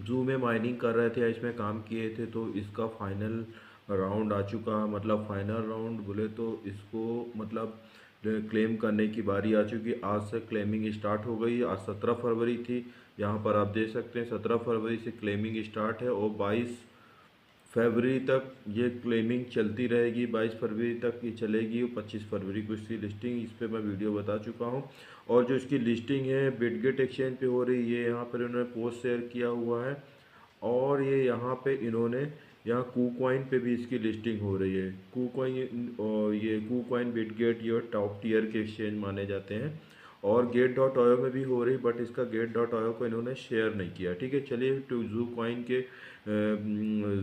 जू में माइनिंग कर रहे थे या इसमें काम किए थे, तो इसका फाइनल राउंड आ चुका। मतलब फाइनल राउंड बोले तो इसको मतलब क्लेम करने की बारी आ चुकी। आज से क्लेमिंग स्टार्ट हो गई। आज 17 फरवरी थी। यहाँ पर आप देख सकते हैं 17 फरवरी से क्लेमिंग स्टार्ट है और 22 फरवरी तक ये क्लेमिंग चलती रहेगी। 22 फरवरी तक ये चलेगी और 25 फरवरी को इसकी लिस्टिंग, इस पर मैं वीडियो बता चुका हूँ। और जो इसकी लिस्टिंग है बिटगेट एक्सचेंज पे हो रही है, यहाँ पर इन्होंने पोस्ट शेयर किया हुआ है। और ये यहाँ पे इन्होंने यहाँ कूकॉइन पे भी इसकी लिस्टिंग हो रही है। कूकॉइन, और ये कूकॉइन बिटगेट ये टॉप टियर के एक्सचेंज माने जाते हैं। और गेट डॉट आयो में भी हो रही, बट इसका गेट डॉट आयो को इन्होंने शेयर नहीं किया। ठीक है, चलिए टू जू कॉइन के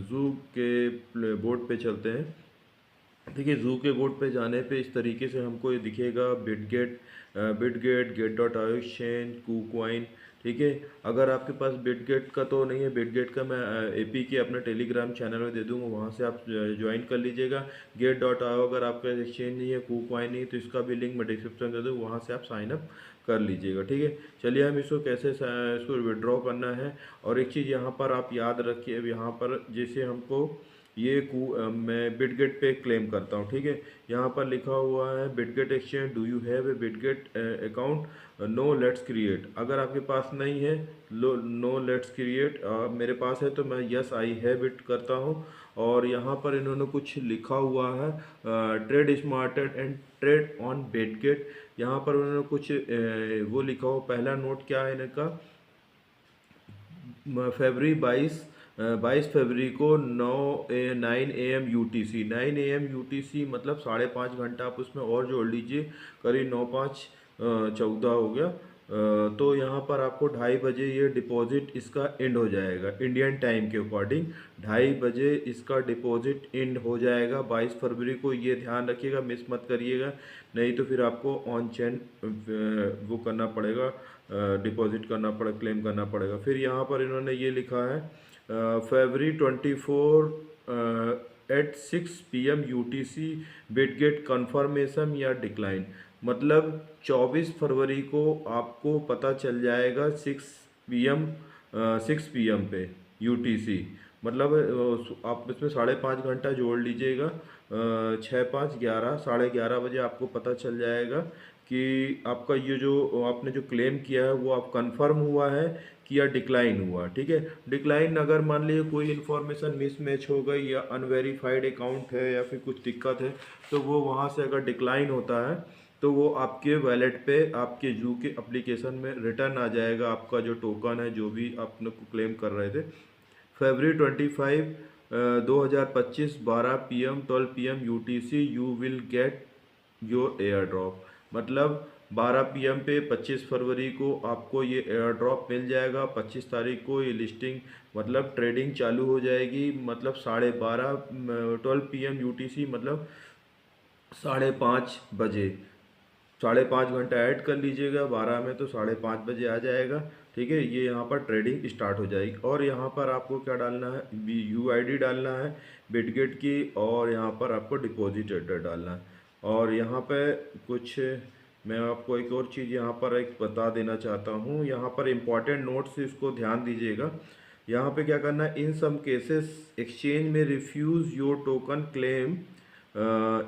जू के बोर्ड पे चलते हैं। देखिए, जू के बोर्ड पे जाने पे इस तरीके से हमको ये दिखेगा। बिटगेट, गेट डॉट आयो एक्सचेंज, कूकॉइन। ठीक है, अगर आपके पास बिटगेट का तो नहीं है, बिटगेट का मैं एपी के अपने टेलीग्राम चैनल में दे दूंगा, वहाँ से आप ज्वाइन कर लीजिएगा। गेट डॉट आयो अगर आपका एक्सचेंज नहीं है, कूकॉइन नहीं, तो इसका भी लिंक मैं डिस्क्रिप्शन दे दूँ, वहाँ से आप साइन अप कर लीजिएगा। ठीक है, चलिए हम इसको कैसे इसको विड्रॉ करना है। और एक चीज़ यहाँ पर आप याद रखिए, यहाँ पर जैसे हमको ये मैं बिटगेट पे क्लेम करता हूँ। ठीक है, यहाँ पर लिखा हुआ है Bitget exchange, do you have a Bitget account, no let's create. अगर आपके पास नहीं है, नो लेट्स क्रिएट। मेरे पास है तो मैं यस आई हैव इट करता हूँ। और यहाँ पर इन्होंने कुछ लिखा हुआ है, trade smarter and trade on Bitget. यहाँ पर उन्होंने कुछ वो लिखा हुआ। पहला नोट क्या है इनका, फरवरी 22 फरवरी को 9 AM UTC, 9 AM UTC मतलब 5.5 घंटा आप उसमें और जोड़ लीजिए, करीब 9 5 14 हो गया। तो यहाँ पर आपको 2:30 बजे ये डिपॉजिट इसका एंड हो जाएगा इंडियन टाइम के अकॉर्डिंग। 2:30 बजे इसका डिपॉजिट एंड हो जाएगा 22 फरवरी को। ये ध्यान रखिएगा, मिस मत करिएगा, नहीं तो फिर आपको ऑन चेन वो करना पड़ेगा, डिपॉजिट करना पड़ेगा, क्लेम करना पड़ेगा। फिर यहाँ पर इन्होंने ये लिखा है February 24 at 6 PM UTC Bitget confirmation या डिक्लाइन। मतलब 24 फरवरी को आपको पता चल जाएगा 6 PM पे UTC। मतलब आप इसमें 5.5 घंटा जोड़ लीजिएगा, 6 5 11, 11:30 बजे आपको पता चल जाएगा कि आपका ये जो आपने जो क्लेम किया है वो आप कंफर्म हुआ है कि या डिक्लाइन हुआ। ठीक है, डिक्लाइन अगर मान लीजिए कोई इन्फॉर्मेशन मिसमैच हो गई या अनवेरीफाइड अकाउंट है या फिर कुछ दिक्कत है, तो वो वहाँ से अगर डिक्लाइन होता है तो वो आपके वैलेट पे आपके जू के एप्लीकेशन में रिटर्न आ जाएगा, आपका जो टोकन है जो भी आपने को क्लेम कर रहे थे। February 25 2025 12 PM 12 PM UTC you will get your air drop. मतलब 12 PM पे 25 फरवरी को आपको ये एयर ड्रॉप मिल जाएगा। 25 तारीख को ये लिस्टिंग मतलब ट्रेडिंग चालू हो जाएगी। मतलब 12:30 12 PM UTC मतलब 5:30 बजे। 5.5 घंटा ऐड कर लीजिएगा 12 में, तो 5:30 बजे आ जाएगा। ठीक है, ये यहाँ पर ट्रेडिंग स्टार्ट हो जाएगी। और यहाँ पर आपको क्या डालना है, UID डालना है बिटगेट की, और यहाँ पर आपको डिपॉजिट एड्रेस डालना है। और यहाँ पे कुछ मैं आपको एक और चीज़ यहाँ पर एक बता देना चाहता हूँ। यहाँ पर इम्पॉर्टेंट नोट्स, इसको ध्यान दीजिएगा। यहाँ पे क्या करना है, इन सम केसेस एक्सचेंज में refuse your token claim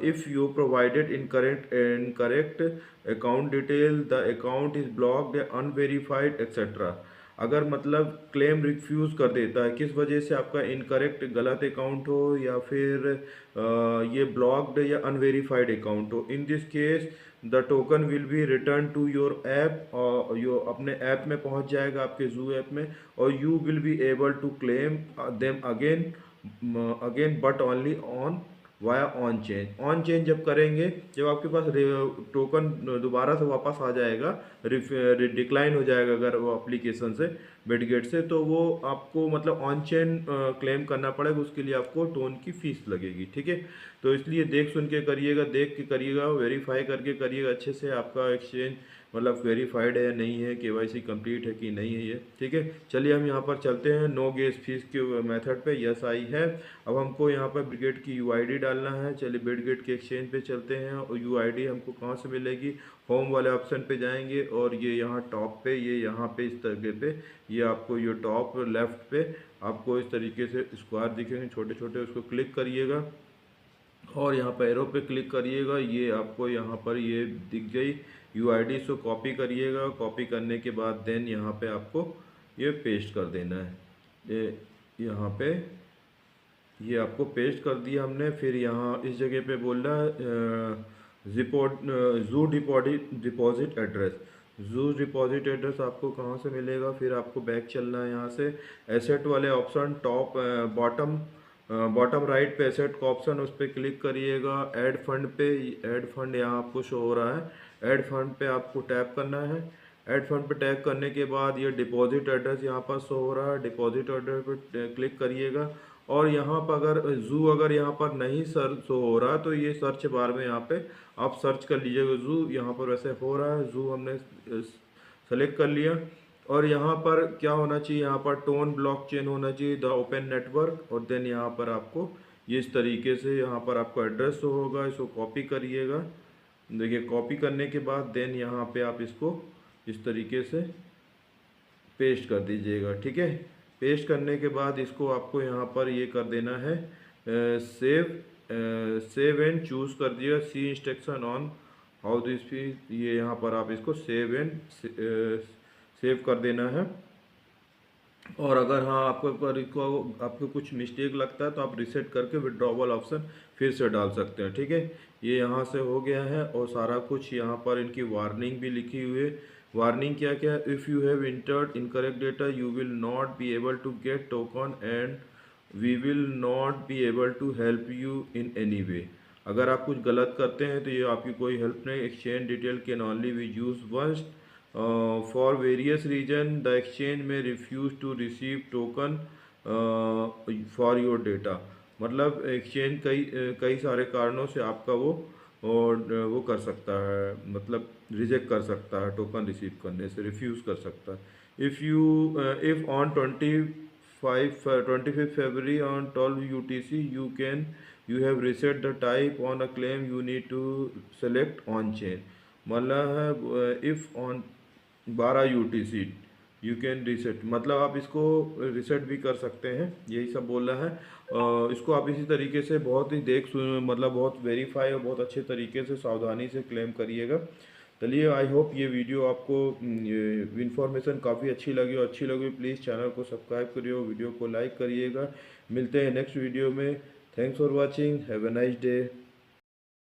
if you provided incorrect account detail, the account is blocked, unverified etc। अगर मतलब क्लेम रिफ्यूज़ कर देता है, किस वजह से, आपका इनकरेक्ट गलत अकाउंट हो या फिर ये ब्लॉक्ड या अनवेरीफाइड अकाउंट हो, in this case the token will be return to your app, और यो अपने ऐप में पहुंच जाएगा, आपके जू ऐप में, और you will be able to claim them again but only on via on change. On change जब करेंगे, जब आपके पास टोकन दोबारा से वापस आ जाएगा, डिक्लाइन हो जाएगा अगर वो एप्लीकेशन से बिटगेट से, तो वो आपको मतलब ऑन चेन क्लेम करना पड़ेगा। उसके लिए आपको टोन की फीस लगेगी। ठीक है, तो इसलिए देख सुन के करिएगा, देख के करिएगा, वेरीफाई करके करिएगा अच्छे से। आपका एक्सचेंज मतलब वेरीफाइड है या नहीं है, केवाईसी कंप्लीट है कि नहीं है ये। ठीक है, चलिए हम यहाँ पर चलते हैं नो गेस फीस के मेथड पे। यस आई है। अब हमको यहाँ पर ब्रिगेड की यूआईडी डालना है। चलिए ब्रिगेड के एक्सचेंज पे चलते हैं और यूआईडी हमको कहाँ से मिलेगी, होम वाले ऑप्शन पे जाएंगे और ये यहाँ टॉप पे, ये यहाँ पे इस तरीके पे, ये आपको ये टॉप लेफ्ट पे आपको इस तरीके से स्क्वायर दिखेंगे छोटे छोटे, उसको क्लिक करिएगा और यहाँ पर एरो पे क्लिक करिएगा। ये आपको यहाँ पर ये दिख गई यूआईडी, सो कॉपी करिएगा। कॉपी करने के बाद देन यहाँ पे आपको ये पेस्ट कर देना है। ये यहाँ पे ये आपको पेस्ट कर दिया हमने। फिर यहाँ इस जगह पे बोल रहा है जू डिपॉजिट एड्रेस। जू डिपॉजिट एड्रेस आपको कहाँ से मिलेगा, फिर आपको बैक चलना है यहाँ से एसेट वाले ऑप्शन, टॉप बॉटम राइट पे एसेट का ऑप्शन, उस पर क्लिक करिएगा। ऐड फंड पे, ऐड फंड यहाँ आपको शो हो रहा है, ऐड फंड पे आपको टैप करना है। ऐड फंड पे टैप करने के बाद ये डिपॉजिट एड्रेस यहाँ पर शो हो रहा है, डिपॉजिट एड्रेस पे क्लिक करिएगा। और यहाँ पर अगर यहाँ पर नहीं सर्च शो हो रहा तो ये सर्च बार में यहाँ पे आप सर्च कर लीजिएगा जू। यहाँ पर वैसे हो रहा है, जू हमने सेलेक्ट कर लिया। और यहाँ पर क्या होना चाहिए, यहाँ पर टोन ब्लॉकचेन होना चाहिए, द ओपन नेटवर्क। और देन यहाँ पर आपको ये इस तरीके से यहाँ पर आपको एड्रेस होगा, इसको कॉपी करिएगा। देखिए कॉपी करने के बाद देन यहाँ पे आप इसको इस तरीके से पेस्ट कर दीजिएगा। ठीक है, पेस्ट करने के बाद इसको आपको यहाँ पर ये कर देना है सेव एंड चूज़ कर दिया, सी इंस्ट्रक्शन ऑन हाउ दिस भी, ये यहाँ पर आप इसको सेव कर देना है। और अगर हाँ आपको कुछ मिस्टेक लगता है तो आप रिसेट करके विड्रॉवल ऑप्शन फिर से डाल सकते हैं। ठीक है, ये यहाँ से हो गया है और सारा कुछ यहाँ पर इनकी वार्निंग भी लिखी हुई है। वार्निंग क्या क्या है, if you have entered incorrect data you will not be able to get token and we will not be able to help you in any way. अगर आप कुछ गलत करते हैं तो ये आपकी कोई हेल्प नहीं। Exchange detail can only be use once for various reason the exchange may refuse to receive token for your data. मतलब एक्सचेंज कई सारे कारणों से आपका वो कर सकता है, मतलब रिजेक्ट कर सकता है, टोकन रिसीव करने से रिफ्यूज़ कर सकता है। If on 25 February on 12 UTC you have reset the type on a claim you need to select on chain। मतलब है if on 12 UTC you can reset, मतलब आप इसको रीसेट भी कर सकते हैं, यही सब बोल रहा है। इसको आप इसी तरीके से बहुत ही मतलब बहुत वेरीफाई और बहुत अच्छे तरीके से सावधानी से क्लेम करिएगा। चलिए आई होप ये वीडियो आपको इन्फॉर्मेशन काफ़ी अच्छी लगी, और अच्छी लगी प्लीज़ चैनल को सब्सक्राइब करिए, वीडियो को लाइक करिएगा। मिलते हैं नेक्स्ट वीडियो में। Thanks for watching, have a nice day.